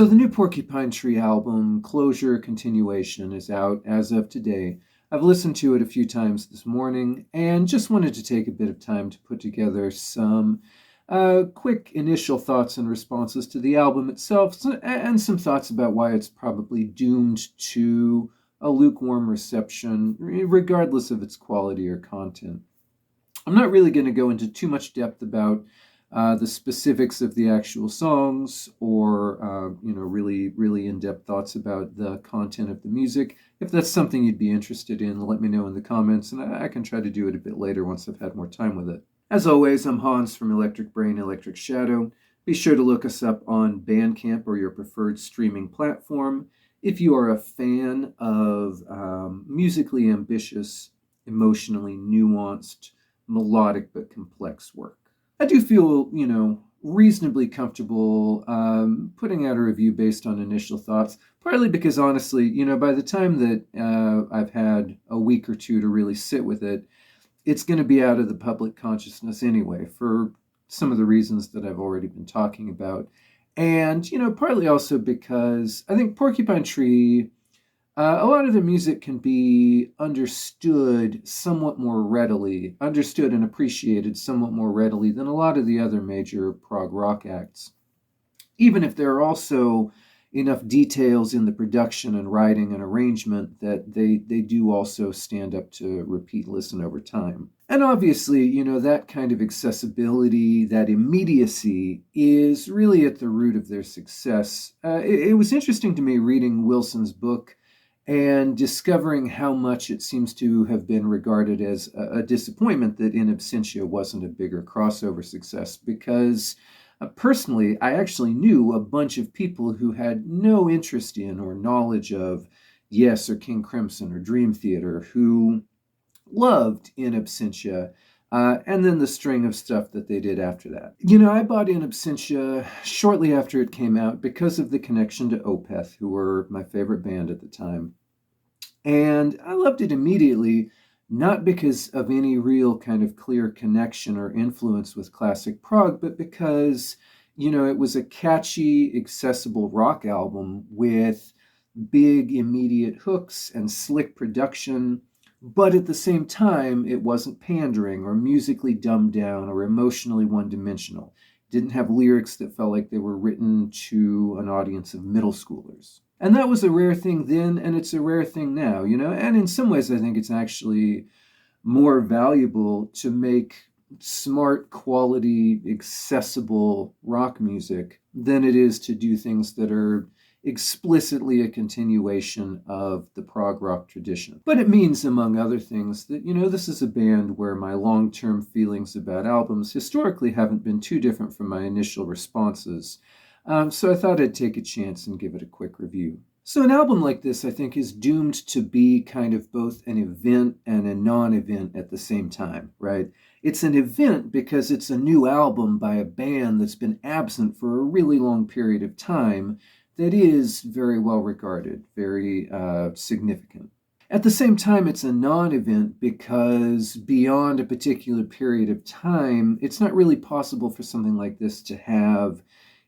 So the new Porcupine Tree album, Closure Continuation, is out as of today. I've listened to it a few times this morning and just wanted to take a bit of time to put together some quick initial thoughts and responses to the album itself, and some thoughts about why it's probably doomed to a lukewarm reception, regardless of its quality or content. I'm not really going to go into too much depth about the specifics of the actual songs or, really in-depth thoughts about the content of the music. If that's something you'd be interested in, let me know in the comments, and I can try to do it a bit later once I've had more time with it. As always, I'm Hans from Electric Brain, Electric Shadow. Be sure to look us up on Bandcamp or your preferred streaming platform if you are a fan of musically ambitious, emotionally nuanced, melodic but complex work. I do feel, reasonably comfortable putting out a review based on initial thoughts, partly because honestly, by the time that I've had a week or two to really sit with it, it's going to be out of the public consciousness anyway, for some of the reasons that I've already been talking about. And, partly also because I think Porcupine Tree, a lot of the music can be understood somewhat more readily, understood and appreciated somewhat more readily than a lot of the other major prog rock acts. Even if there are also enough details in the production and writing and arrangement that they do also stand up to repeat listen over time. And obviously, that kind of accessibility, that immediacy is really at the root of their success. It was interesting to me reading Wilson's book and discovering how much it seems to have been regarded as a disappointment that In Absentia wasn't a bigger crossover success, because personally, I actually knew a bunch of people who had no interest in or knowledge of Yes or King Crimson or Dream Theater who loved In Absentia, and then the string of stuff that they did after that. I bought In Absentia shortly after it came out because of the connection to Opeth, who were my favorite band at the time. And I loved it immediately, not because of any real kind of clear connection or influence with classic prog, but because, it was a catchy, accessible rock album with big, immediate hooks and slick production. But at the same time, it wasn't pandering or musically dumbed down or emotionally one-dimensional. It didn't have lyrics that felt like they were written to an audience of middle schoolers. And that was a rare thing then, and it's a rare thing now, And in some ways, I think it's actually more valuable to make smart, quality, accessible rock music than it is to do things that are explicitly a continuation of the prog rock tradition. But it means, among other things, that, this is a band where my long-term feelings about albums historically haven't been too different from my initial responses. So I thought I'd take a chance and give it a quick review. So an album like this, I think, is doomed to be kind of both an event and a non-event at the same time, right? It's an event because it's a new album by a band that's been absent for a really long period of time that is very well regarded, very significant. At the same time, it's a non-event because beyond a particular period of time, it's not really possible for something like this to have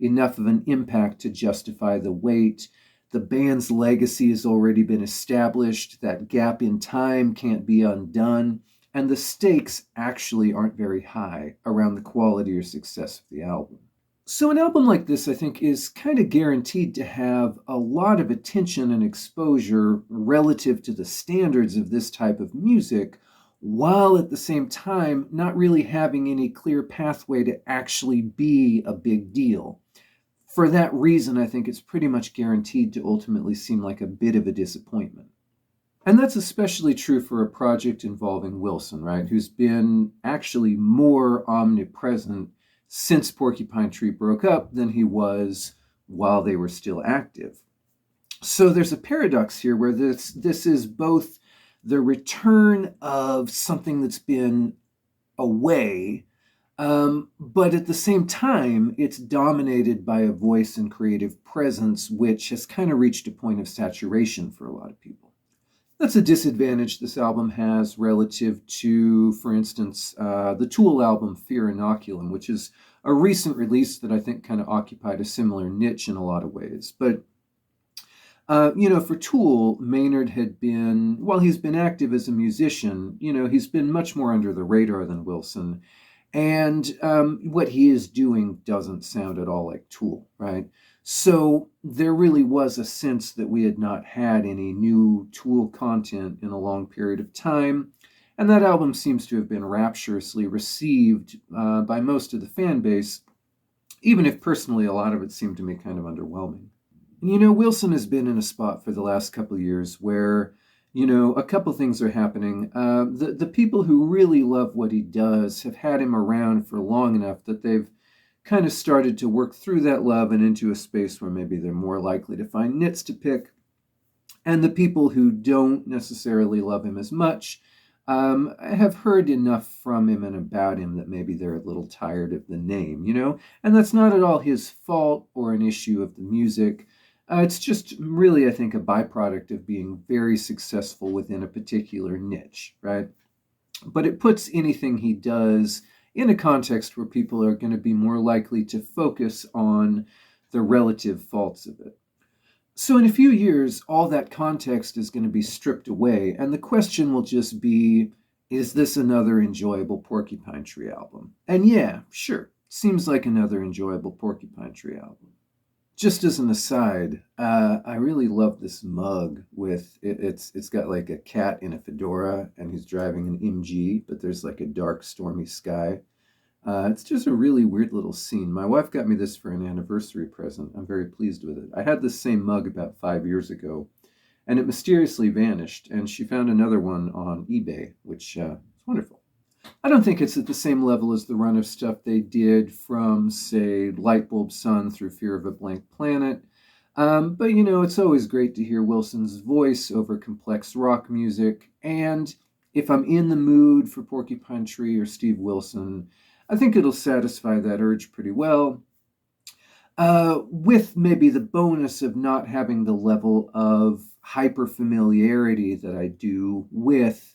enough of an impact to justify the wait. The band's legacy has already been established. That gap in time can't be undone. And the stakes actually aren't very high around the quality or success of the album. So an album like this, I think, is kind of guaranteed to have a lot of attention and exposure relative to the standards of this type of music, while at the same time not really having any clear pathway to actually be a big deal. For that reason, I think it's pretty much guaranteed to ultimately seem like a bit of a disappointment. And that's especially true for a project involving Wilson, right, who's been actually more omnipresent since Porcupine Tree broke up than he was while they were still active. So there's a paradox here where this is both the return of something that's been away, but at the same time, it's dominated by a voice and creative presence which has kind of reached a point of saturation for a lot of people. That's a disadvantage this album has relative to, for instance, the Tool album Fear Inoculum, which is a recent release that I think kind of occupied a similar niche in a lot of ways. But for Tool, Maynard had been, while he's been active as a musician, he's been much more under the radar than Wilson. And what he is doing doesn't sound at all like Tool, right? So there really was a sense that we had not had any new Tool content in a long period of time. And that album seems to have been rapturously received by most of the fan base, even if personally a lot of it seemed to me kind of underwhelming. Wilson has been in a spot for the last couple of years where, a couple things are happening. The people who really love what he does have had him around for long enough that they've kind of started to work through that love and into a space where maybe they're more likely to find nits to pick. And the people who don't necessarily love him as much have heard enough from him and about him that maybe they're a little tired of the name, And that's not at all his fault or an issue of the music. It's just really, I think, a byproduct of being very successful within a particular niche, right? But it puts anything he does in a context where people are going to be more likely to focus on the relative faults of it. So in a few years, all that context is going to be stripped away, and the question will just be, is this another enjoyable Porcupine Tree album? And yeah, sure, seems like another enjoyable Porcupine Tree album. Just as an aside, I really love this mug with, it's got like a cat in a fedora, and he's driving an MG, but there's like a dark, stormy sky. It's just a really weird little scene. My wife got me this for an anniversary present. I'm very pleased with it. I had this same mug about 5 years ago, and it mysteriously vanished, and she found another one on eBay, which is wonderful. I don't think it's at the same level as the run of stuff they did from, say, Lightbulb Sun through Fear of a Blank Planet. But, it's always great to hear Wilson's voice over complex rock music, and if I'm in the mood for Porcupine Tree or Steve Wilson, I think it'll satisfy that urge pretty well, with maybe the bonus of not having the level of hyper familiarity that I do with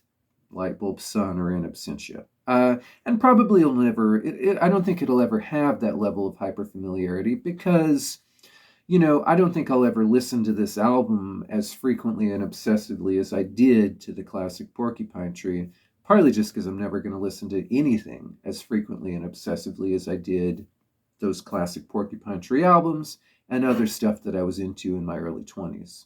Lightbulb Sun or In Absentia. And probably it'll never, I don't think it'll ever have that level of hyper familiarity because, I don't think I'll ever listen to this album as frequently and obsessively as I did to the classic Porcupine Tree. Partly just because I'm never going to listen to anything as frequently and obsessively as I did those classic Porcupine Tree albums and other stuff that I was into in my early 20s.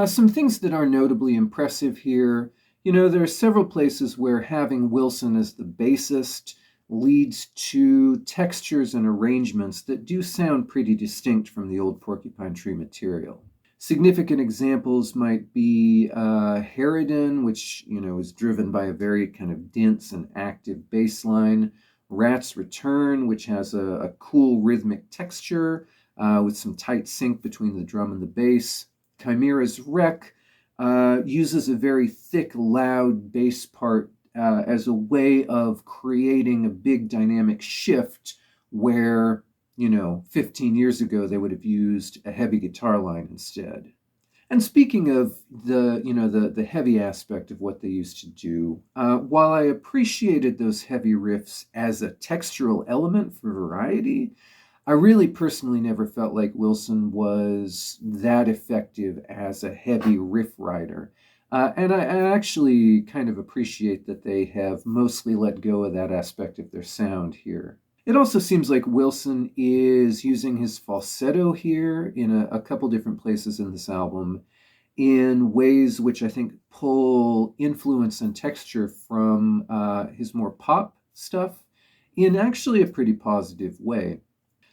Some things that are notably impressive here. There are several places where having Wilson as the bassist leads to textures and arrangements that do sound pretty distinct from the old Porcupine Tree material. Significant examples might be Harridan, which, is driven by a very kind of dense and active bass line. Rat's Return, which has a cool rhythmic texture with some tight sync between the drum and the bass. Chimera's Wreck uses a very thick, loud bass part as a way of creating a big dynamic shift where 15 years ago, they would have used a heavy guitar line instead. And speaking of the heavy aspect of what they used to do, while I appreciated those heavy riffs as a textural element for variety, I really personally never felt like Wilson was that effective as a heavy riff writer. And I actually kind of appreciate that they have mostly let go of that aspect of their sound here. It also seems like Wilson is using his falsetto here in a couple different places in this album in ways which I think pull influence and texture from his more pop stuff in actually a pretty positive way.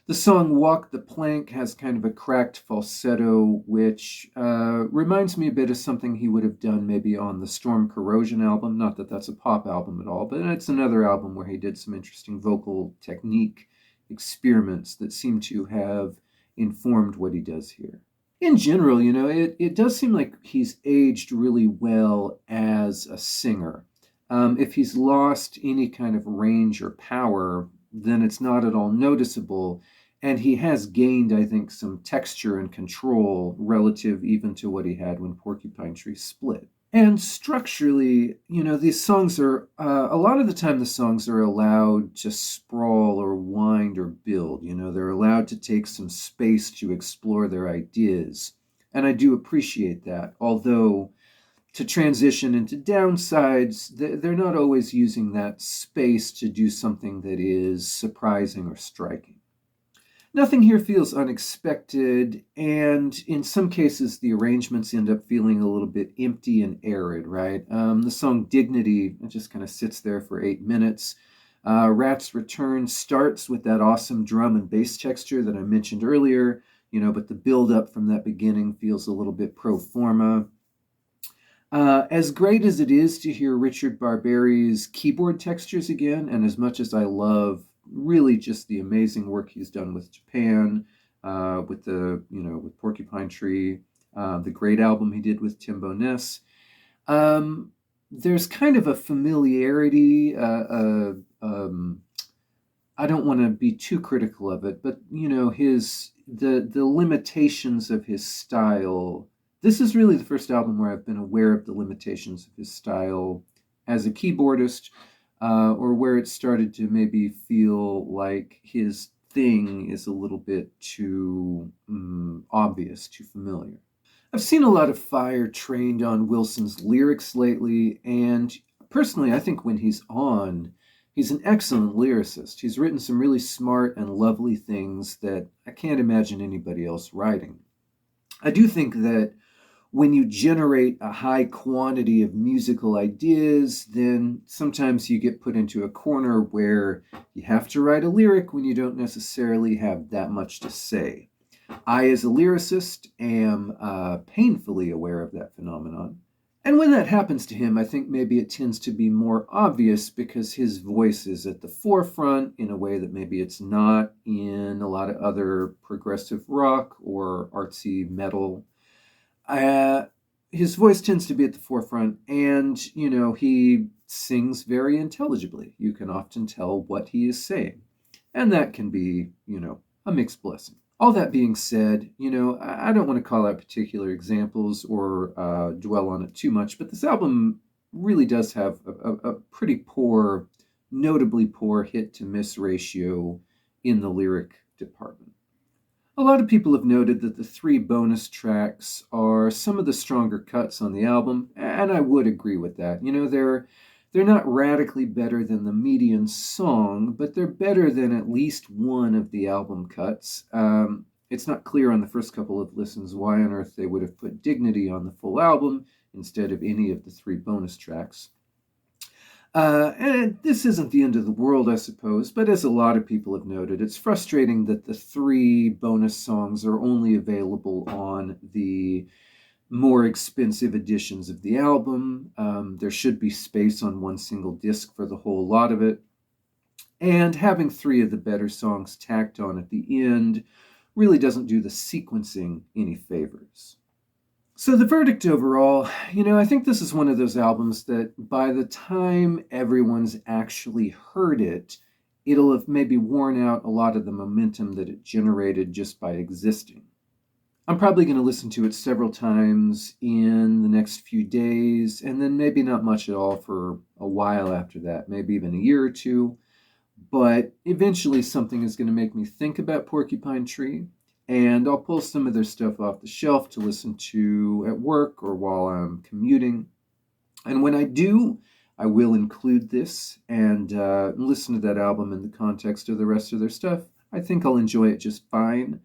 The song Walk the Plank has kind of a cracked falsetto, which reminds me a bit of something he would have done maybe on the Storm Corrosion album. Not that that's a pop album at all, but it's another album where he did some interesting vocal technique experiments that seem to have informed what he does here. In general, it does seem like he's aged really well as a singer. If he's lost any kind of range or power, then it's not at all noticeable. And he has gained, I think, some texture and control relative even to what he had when Porcupine Tree split. And structurally, these songs are, a lot of the time, the songs are allowed to sprawl or wind or build. They're allowed to take some space to explore their ideas. And I do appreciate that. Although, to transition into downsides, they're not always using that space to do something that is surprising or striking. Nothing here feels unexpected, and in some cases, the arrangements end up feeling a little bit empty and arid, right? The song Dignity, it just kind of sits there for 8 minutes. Rat's Return starts with that awesome drum and bass texture that I mentioned earlier, but the build up from that beginning feels a little bit pro forma. As great as it is to hear Richard Barberi's keyboard textures again, and as much as I love really just the amazing work he's done with Japan, with Porcupine Tree, the great album he did with Timbo Ness, there's kind of a familiarity. I don't want to be too critical of it, but the limitations of his style. This is really the first album where I've been aware of the limitations of his style as a keyboardist, or where it started to maybe feel like his thing is a little bit too obvious, too familiar. I've seen a lot of fire trained on Wilson's lyrics lately, and personally, I think when he's on, he's an excellent lyricist. He's written some really smart and lovely things that I can't imagine anybody else writing. I do think that when you generate a high quantity of musical ideas, then sometimes you get put into a corner where you have to write a lyric when you don't necessarily have that much to say. I, as a lyricist, am painfully aware of that phenomenon. And when that happens to him, I think maybe it tends to be more obvious because his voice is at the forefront in a way that maybe it's not in a lot of other progressive rock or artsy metal. His voice tends to be at the forefront, and, he sings very intelligibly. You can often tell what he is saying. And that can be, a mixed blessing. All that being said, I don't want to call out particular examples or dwell on it too much, but this album really does have a pretty poor, notably poor hit to miss ratio in the lyric department. A lot of people have noted that the 3 bonus tracks are some of the stronger cuts on the album, and I would agree with that. They're not radically better than the median song, but they're better than at least one of the album cuts. It's not clear on the first couple of listens why on earth they would have put Dignity on the full album instead of any of the 3 bonus tracks. And this isn't the end of the world, I suppose, but as a lot of people have noted, it's frustrating that the 3 bonus songs are only available on the more expensive editions of the album. There should be space on one single disc for the whole lot of it. And having 3 of the better songs tacked on at the end really doesn't do the sequencing any favors. So the verdict overall, I think this is one of those albums that by the time everyone's actually heard it, it'll have maybe worn out a lot of the momentum that it generated just by existing. I'm probably going to listen to it several times in the next few days, and then maybe not much at all for a while after that, maybe even a year or two. But eventually something is going to make me think about Porcupine Tree, and I'll pull some of their stuff off the shelf to listen to at work or while I'm commuting. And when I do, I will include this and listen to that album in the context of the rest of their stuff. I think I'll enjoy it just fine.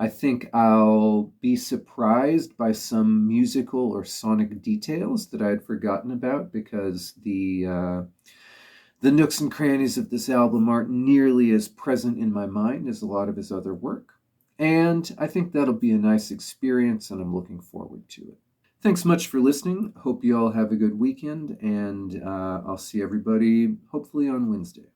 I think I'll be surprised by some musical or sonic details that I had forgotten about because the nooks and crannies of this album aren't nearly as present in my mind as a lot of his other work. And I think that'll be a nice experience, and I'm looking forward to it. Thanks much for listening. Hope you all have a good weekend, and I'll see everybody hopefully on Wednesday.